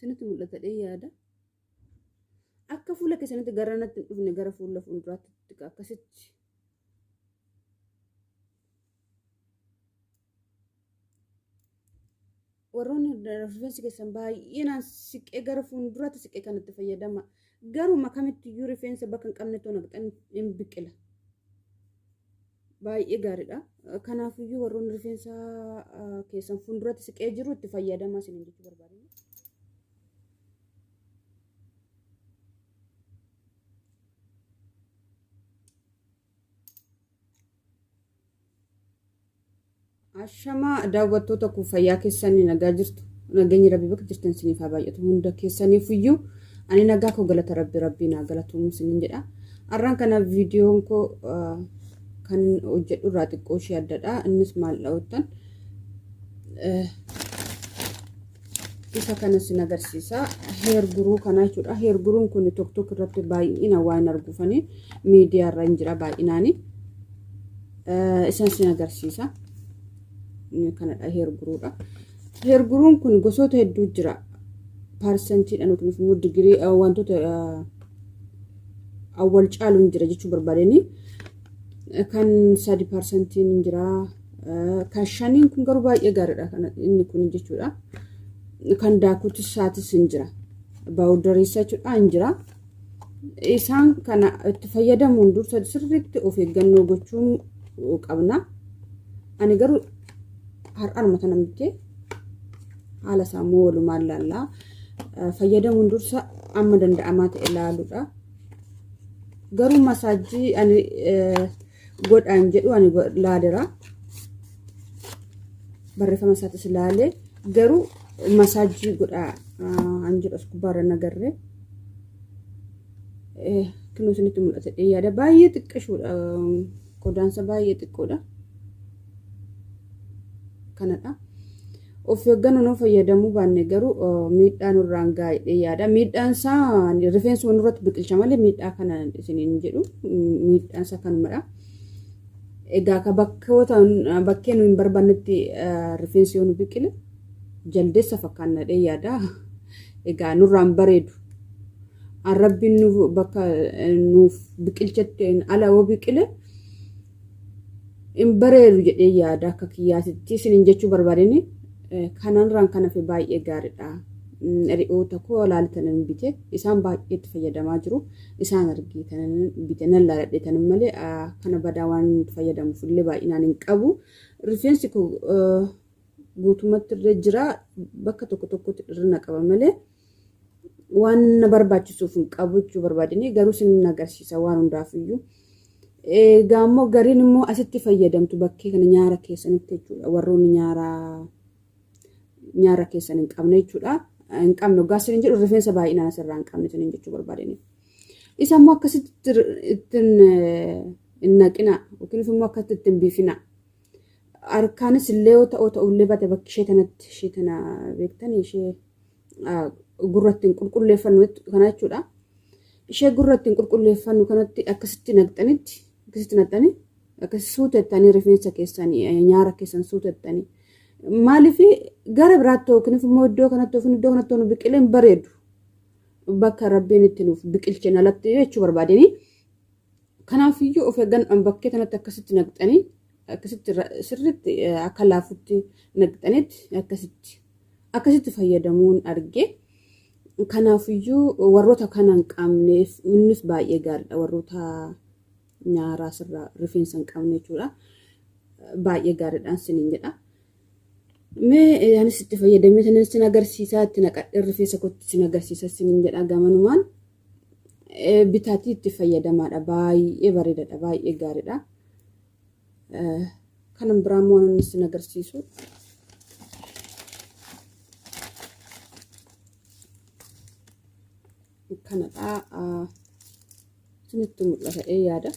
Sinitti mul'ata yaada. Akka fuula keessanitti garanatti dhufne gara fuula fuulduraatti akkasitti. Warroonni rifeensi keessan baay'inaan siqee gara fuulduraatti siqee kanatti fayyadama. Garuu makamitti iyyuu rifeensa bakka hin qabne toona hin biqila. Baay'ee gaariidha. Kanaafiyyuu warroonni rifeensa keessan fuulduraatti siqee jiru itti fayyadamaa isiniin jechuu barbaadani. Ashama daawwattoota koo fayyaa keessanii nagaa jirtu. Nageenyi Rabbii bakka jirtan isiniif haa baay'atu. Hunda keessaniifiyyuu ani nagaa koo galata Rabbii naa galatuun isiniin jedha. Har'aan kana viidiyoon koo kan hojjedhu irraa xiqqoo ishee addadha. Innis maal dha'uuttan isa kanas sin agarsiisa. Heer guruu kana jechuudha. Heer guruun kun tokko irratti baay'ina waan arguufanii miidiyaa irra hin jira baay'inaani. Isan sin agarsiisa. Kanadha heer guruudha. Heer guruun kun gosoota hedduu jira. Paarsantiidhaan yookiin immoo digirii wantoota awwal caaluun jira jechuu barbaadani. Kan 3% jira. Kan 5 kun garuu baay'ee gaariidha kana inni kun jechuudha. Kan daakuutis saatis hin jira. Baawudariisa jechuudha hin jira. Isaan kana itti fayyadamuun dursa sirriitti of eeggannoo gochuun qabna. Ani garuu har'aan mata namitti haala sammuu walumaan laallaa fayyadamuun dursa amma danda'amaa ta'e ilaaluudha. Garuu masaajii ani godhaan jedhu ani laadera barreeffama isaatis ilaalee garuu masaajii godhaa an jedhu as gubbaarra nagarre kinoo isinitti mul'ata yaada baay'ee xiqqashuudha. Qodaansa baay'ee xiqqoodha. Kanadha. Of eeggannoo fayyadamuu baanne garuu miidhaan irraan gaa'ee yaada. Miidhaan isaa rifeensa irratti biqilcha malee miidhaa kana isiniin jedhu miidhaan isaa kanumadha. Egaa ka bakkee nu hin barbaannetti rifeensi yoo nu biqile jaldeessa fakkaannadhee yaada. Egaa nurraan bareedu. Arrabbiin nu bakka nuuf biqilchatti ala yoo biqile in bareedu jedhee yaada akka kiyyaasitti isiniin jechuu barbaadani. Kanarraan kana fi baay'ee gaariidha. Ri'oota koo laaltanii bite isaan baay'ee itti fayyadamaa jiru. Isaan argitanii bite nan laaladheetan malee kana badaa waan fayyadamuuf illee baay'inaan hin qabu. Rifeensi koo guutumatti irra jira bakka tokkotti irra qaba malee waan barbaachisuuf hin qabu jechuu barbaadani. Garuu sin agarsiisa waan hundaafiyyuu. Gaammoo gariin immoo asitti fayyadamtu bakkee kana nyaara keessanitti jechuudha. Warroonni nyaara keessan hin qabne jechuudha. Hin qabne gaasiin jedhu rifeensa baay'inaan asirraa hin qabne isiniin jechuu barbaadani. Isa immoo akkasitti ittiin hin naqina yookiin immoo akkasitti ittiin biifina. Harkaanis illee yoo ta'ullee baate bakki ishee tana beektanii ishee gurratti hin qulqulleeffannu kana jechuudha. Ishee gurratti hin qulqulleeffannu kanatti akkasitti naqxanitti akkasitti naqxanii akkasitti suutettanii rifeensa keessanii nyaara keessan suutettanii. Maaliif gara biraatti yookiin immoo iddoo kanatti yookiin iddoo kanatti nu biqileen bareedu. Bakka Rabbiin itti nuuf biqilcheen alatti jechuu barbaadani. Kanaafiyyuu of eeggannoo bakkee kanatti akkasitti naqxanii akkasitti sirriitti akka laafutti naqxanitti akkasitti fayyadamuun arge. Kanaafiyyuu warroota kana hin qabneef innis baay'ee gaariidha. Warroota nyaaraa sirraa rifeensa hin qabne jechuudha. Baay'ee gaariidhaan isiniin jedha. Mee anis itti fayyadamee sanis sin agarsiisaa itti naqadhee rifeensa kootti sin agarsiisa isiniin jedha gamanumaan bitaatii itti fayyadamaadha. Baay'ee bareedaadha. Baay'ee gaariidha. Kanan biraan waan inni sin agarsiisu. Kanadha. Sinitti mul'ata yaada.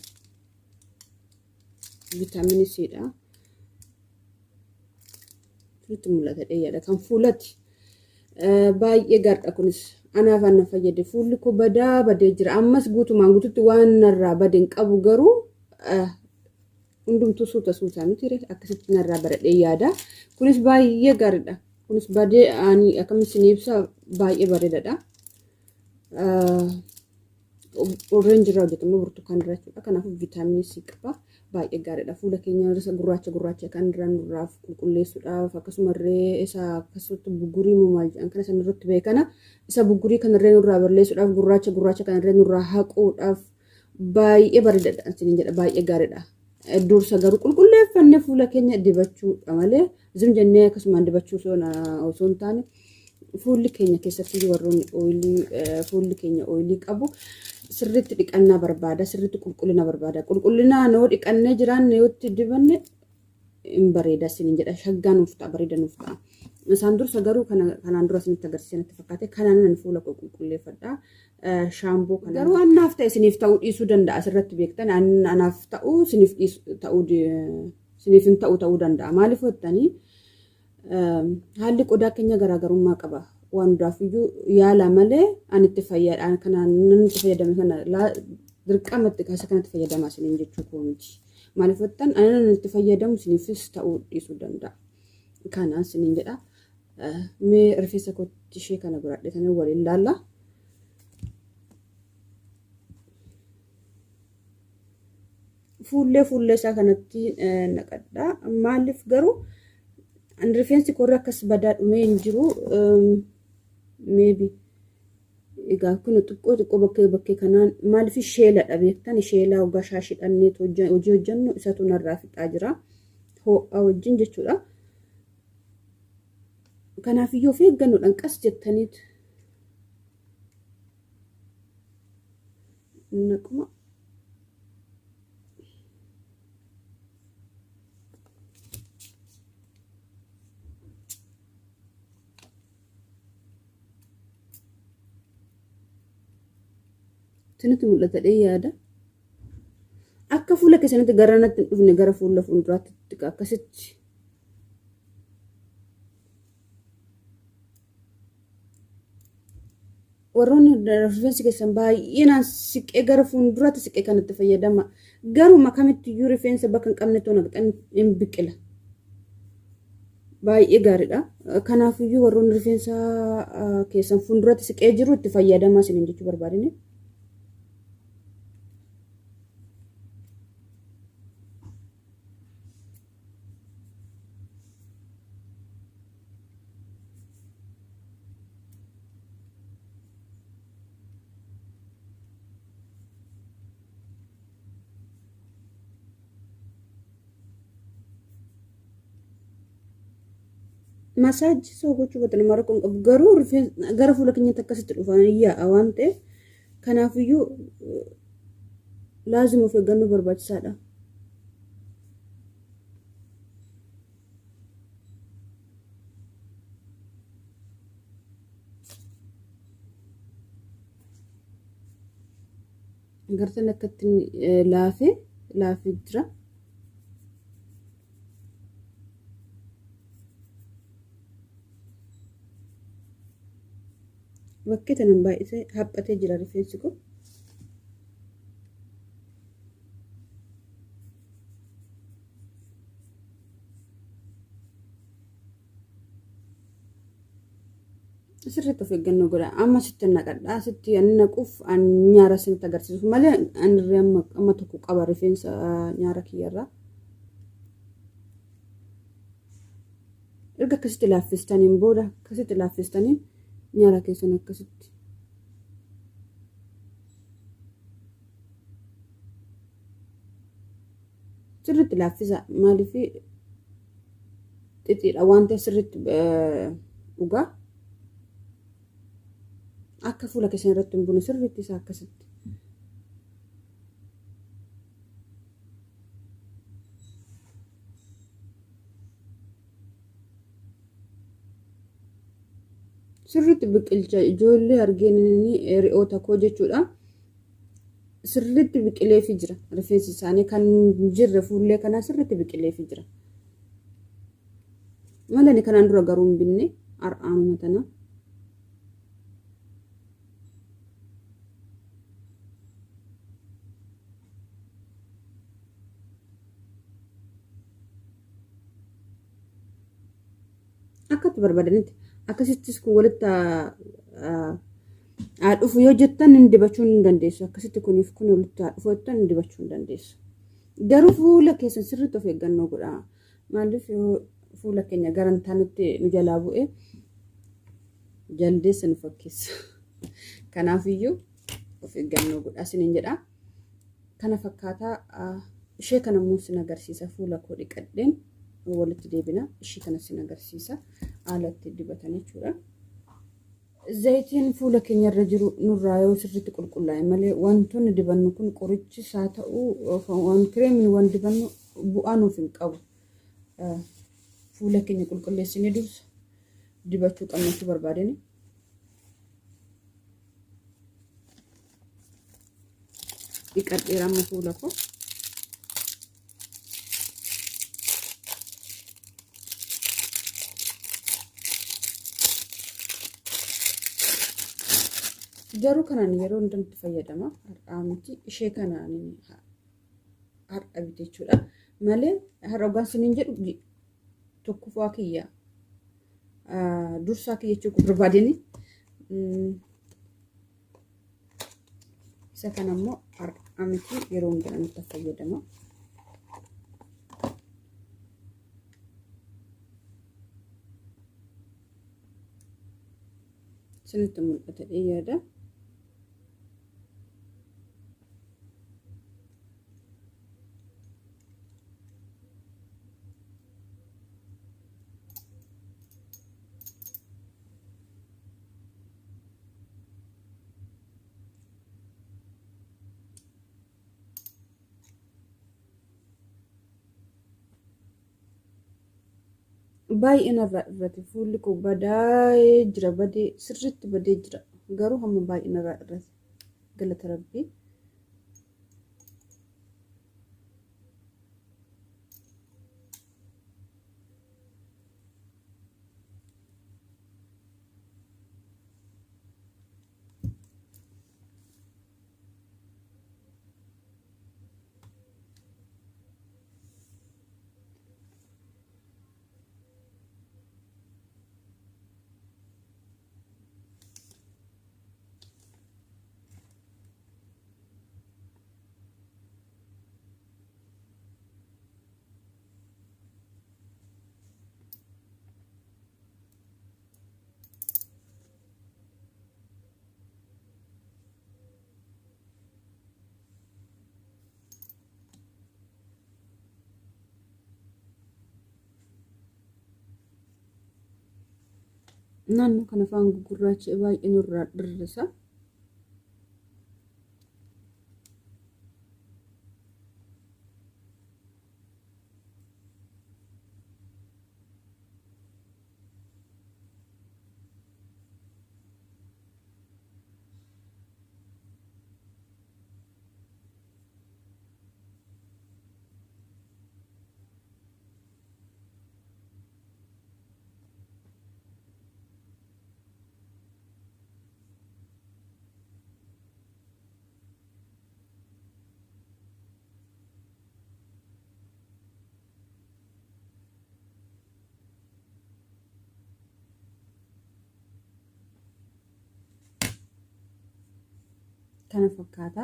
Viitaaminii Cdha. Sinitti mul'ata yaada. Kan fuulati baay'ee gaariidha kunis. Anaaf ana fayyade fuulli koo badee jira. Ammas guutumaan guututti waan narraa badee hin qabu garuu hundumtuu suuta miti akkasitti narraa baradhee yaada. Kunis baay'ee gaariidha. kunis badee ani akkamitti isin ibsa baay'ee bareedaadha. Orange irraa hojjetamu burtukaan irraa jechuudha. Kanaafuu viitaaminii C qaba. Baay'ee gaariidha. Fuula keenya irra gurraacha kan irraa nurraaf qulqulleessuudhaaf akkasumallee isa akkasutti bugurii maal jedhan kana san irratti beekana isa bugurii kan irraa nurraa balleessuudhaaf gurraacha kan irraa nurraa haquudhaaf baay'ee bareedaadha isin jedha baay'ee gaariidha. Dursa garuu qulqulleeffannee fuula keenya dibachuudha malee zum jennee akkasumaan dibachuu osoo hin taane fuulli keenya keessatti warroonni fuulli keenya ooyilii qabu sirriitti dhiqannaa barbaada, sirriitti qulqullina barbaada. Qulqullina noo dhiqannee jiraanne yootti dibanne hin bareeda isin jedha shaggaa nuuf ta'a bareeda nuuf ta'a. Isaan dursa garuu kanaan dura isinitti agarsiisan itti fakkaate kanaan fuula koo qulqulleeffadha. Shaampoo kana garuu anaaf ta'e isiniif ta'uu dhiisuu danda'a asirratti beektan anaaf ta'uu isiniif hin ta'uu danda'a. Maaliif jettanii haalli qodaa keenya garaagarummaa qaba. Waan hundaafiyyuu yaala malee ani itti fayyadaan kanaan itti fayyadame kana dirqamatti kaasa kanatti fayyadamaa isiniin jechuu koo miti. Maaliif jettan ani itti fayyadamu isiniifis ta'uu dhiisuu danda'a. Kanaan isiniin jedha. Mee rifeensa kootti ishee kana godhadheetanii waliin laalla. Fuullee isaa kanatti naqadha. Maaliif garuu rifeensi koorri akkas badaa dhumee hin jiru. Maybe egaa kun xiqqoo bakkee kanaan maaliif sheeladha beektan sheelaa hoggaa shaashidhannee hojii hojjennu isatu narraa fixaa jira. Ho'a wajjin jechuudha. Kanaafiyyuu of eeggannoodhaan qas jettaniit naquma. Isinitti mul'ata yaada. Akka fuula keessanitti garanatti hin dhufne gara fuula fuulduraatti akkasitti. Warroonni rifeensi keessan baay'inaan siqee gara fuulduraatti siqee kanatti fayyadama. Garuu kamittiyuu rifeensa bakka hin qabne toona hin biqila. Baay'ee gaariidha. Kanaafiyyuu warroonni rifeensa keessan fuulduraatti siqee jiru itti fayyadamaa isiniin jechuu barbaadani. Masaajii soo gochuu batanii mara kun qabu garuu gara fuula keenyatti akkasitti dhufanii yaa'a waan ta'eef kanaafiyyuu laazima of eeggannoo barbaachisaadha. Gartan akkatti laafee jira. Bakkee tanan baay'isee haphatee jira rifeensi kun. Sirriitti of eeggannoo godha. Amma sitti naqadhaa. Sitti ani naquuf nyaara isinitti agarsiisu malee anirree amma tokko qaba rifeensa nyaara kiyyarraa. Erga akkasitti laaffistaniin booda akkasitti laaffistaniin nyaara keessan akkasitti. Sirriitti laaffisa maaliif xixiidha waan ta'eef sirriitti dhugaa. Akka fuula keessan irratti hin buune sirriitti isaa akkasitti. Sirriitti biqilcha ijoollee argeen re'oota koo jechuudha. Sirriitti biqileefii jira rifeensi isaanii kan jirre fuullee kanaa sirriitti biqileefii jira. Malani kanaan dura garuu hin binne har'aanuma tana. akkatti barbaadanitti akkasittis kun walitti dhufu yoo jettan hin dibachuu hin dandeessu. Akkasitti kuniif kun walitti dhufu jettan hin dibachuu hin dandeessu. Garuu fuula keessan sirriitti of eeggannoo godhaa. Maaliif yoo fuula keenya garantaanitti nu jalaa bu'e jaldeessa nu fakkeessa. Kanaafiyyuu of eeggannoo godhaa isiniin jedha. Kana fakkaataa ishee kana immoo sin agarsiisa fuula koo dhiqadheen walitti deebina. Ishee kana sin agarsiisa haalatti dibatan jechuudha. Zayitiin fuula keenya irra jiru nurraa yoo sirriitti qulqullaa'e malee wantoonni dibannu kun qorichis haa ta'uu waan kireemiin waan dibannu bu'aa nuuf hin qabu. Fuula keenya qulqulleessinee dursa dibachuu qabnatu barbaadani. Dhiqadheera amma fuula koo. Garuu kanaan yeroo hundatti fayyadama. Har'aa miti ishee kanaan har'a bite jechuudha. Malee har'a ogaan siniin jedhu tokkoffaa kiyya dursaa kiyya jechuudha barbaadani. Isa kana immoo har'a miti yeroo hundatti fayyadama. Sinitti mul'ata yaada. Baay'een irratti fuulli koo badaa'ee jira, badee sirriitti badee jira. Garuu hamma baay'een irratti galata rabbii. Naannoo kana afaan gurraacha baay'ee nurraa dirrisa. Kana fakkaata.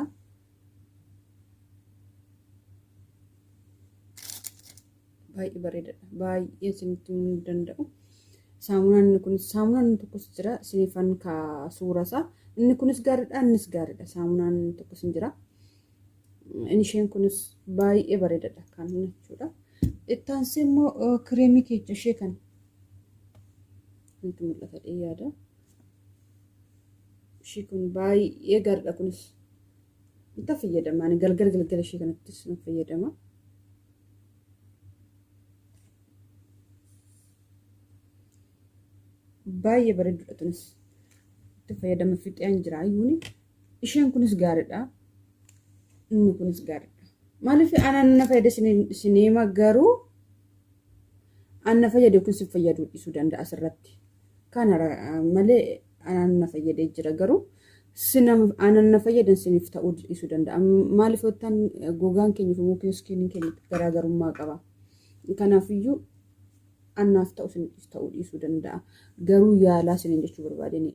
Baay'ee bareedaadha. Baay'ee isinitti himuu danda'u. Saamunaan kunis saamunaan tokkos jira. Sinifan ka suurasaa. Inni kunis gaariidha, innis gaariidha. Saamunaan tokkos jira. Isheen kunis baay'ee bareedaadha kan jechuudha. Ittaansee immoo kireemii keessa ishee kan nutti mul'ata yaada. Ishee kun baay'ee gaariidha kunis. Itti fayyadama. Ani galgala ishee kanattis ni fayyadama. Baay'ee bareedudha kunis. Itti fayyadama fixeen jira ayyuuni. Isheen kunis gaariidha. Inni kunis gaariidha. Maaliif aannan na fayyada sineema garuu aannan fayyade kun si fayyaduu dhiisuu danda'a asirratti. Kana malee aannan na fayyadee jira garuu aannan na fayyadan siniif ta'uu dhiisuu danda'a. Maaliif ottaan gogaan keenya fi mukkeen iskiiniin keenya garaagarummaa qaba. Kanaafiyyuu annaaf ta'u ta'uu dhiisuu danda'a. Garuu yaalaa isiniin jechuu barbaadeni.